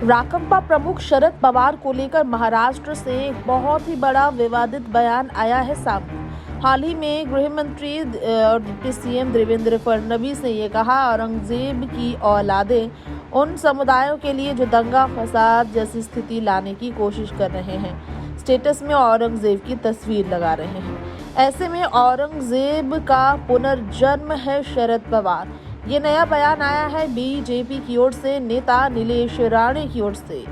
राकंपा प्रमुख शरद पवार को लेकर महाराष्ट्र से एक बहुत ही बड़ा विवादित बयान आया है सामने। हाल ही में गृह मंत्री और डिप्टी सीएम देवेंद्र फडणवीस ने ये कहा, औरंगजेब की औलादें उन समुदायों के लिए जो दंगा फसाद जैसी स्थिति लाने की कोशिश कर रहे हैं, स्टेटस में औरंगजेब की तस्वीर लगा रहे हैं। ऐसे में औरंगजेब का पुनर्जन्म है शरद पवार। ये नया बयान आया है बीजेपी की ओर से, नेता नीलेश राणे की ओर से।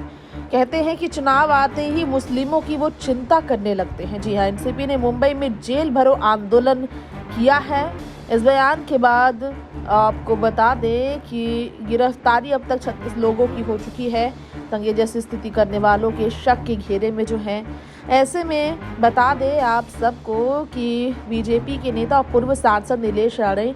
कहते हैं कि चुनाव आते ही मुस्लिमों की वो चिंता करने लगते हैं। जी हाँ, एनसीपी ने मुंबई में जेल भरो आंदोलन किया है। इस बयान के बाद आपको बता दें कि गिरफ्तारी अब तक 36 लोगों की हो चुकी है, दंगे जैसी स्थिति करने वालों के शक के घेरे में जो हैं। ऐसे में बता दें आप सबको कि बीजेपी के नेता और पूर्व सांसद नीलेश राणे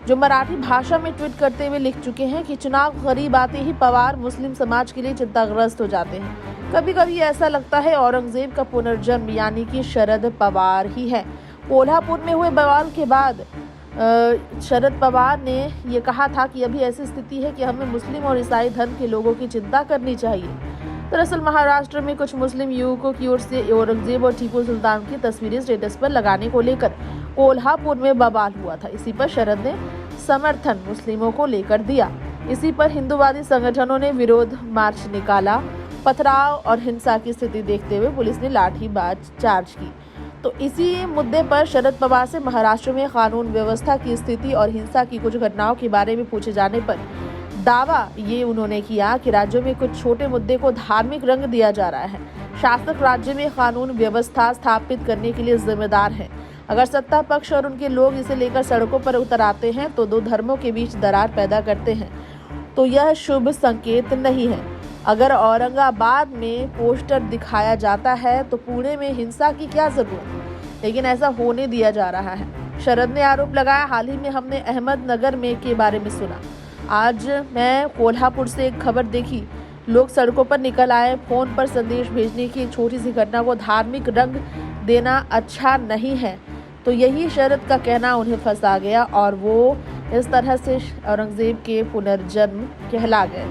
जो मराठी भाषा में ट्वीट करते हुए लिख चुके हैं कि चुनाव करीब आते ही पवार मुस्लिम समाज के लिए चिंताग्रस्त हो जाते हैं। कभी कभी ऐसा लगता है औरंगजेब का पुनर्जन्म यानी कि शरद पवार ही है। कोल्हापुर में हुए बवाल के बाद शरद पवार ने ये कहा था कि अभी ऐसी स्थिति है कि हमें मुस्लिम और ईसाई धर्म के लोगों की चिंता करनी चाहिए। दरअसल महाराष्ट्र में कुछ मुस्लिम युवकों की ओर से औरंगजेब और टीपू सुल्तान की तस्वीरें स्टेटस पर लगाने को लेकर कोल्हापुर में बवाल हुआ था। इसी पर शरद ने समर्थन मुस्लिमों को लेकर दिया। इसी पर हिंदूवादी संगठनों ने विरोध मार्च निकाला। पथराव और हिंसा की स्थिति देखते हुए पुलिस ने लाठीचार्ज चार्ज की। तो इसी मुद्दे पर शरद पवार से महाराष्ट्र में कानून व्यवस्था की स्थिति और हिंसा की कुछ घटनाओं के बारे में पूछे जाने पर दावा ये उन्होंने किया कि राज्यों में कुछ छोटे मुद्दे को धार्मिक रंग दिया जा रहा है। शासक राज्य में कानून व्यवस्था स्थापित करने के लिए जिम्मेदार है। अगर सत्ता पक्ष और उनके लोग इसे लेकर सड़कों पर उतर आते हैं तो दो धर्मों के बीच दरार पैदा करते हैं, तो यह शुभ संकेत नहीं है। अगर औरंगाबाद में पोस्टर दिखाया जाता है तो पुणे में हिंसा की क्या जरूरत, लेकिन ऐसा होने दिया जा रहा है। शरद ने आरोप लगाया, हाल ही में हमने अहमदनगर में के बारे में सुना। आज मैं कोल्हापुर से एक खबर देखी, लोग सड़कों पर निकल आए। फोन पर संदेश भेजने की एक छोटी सी घटना को धार्मिक रंग देना अच्छा नहीं है। तो यही शरद का कहना उन्हें फंसा गया और वो इस तरह से औरंगजेब के पुनर्जन्म कहला गए।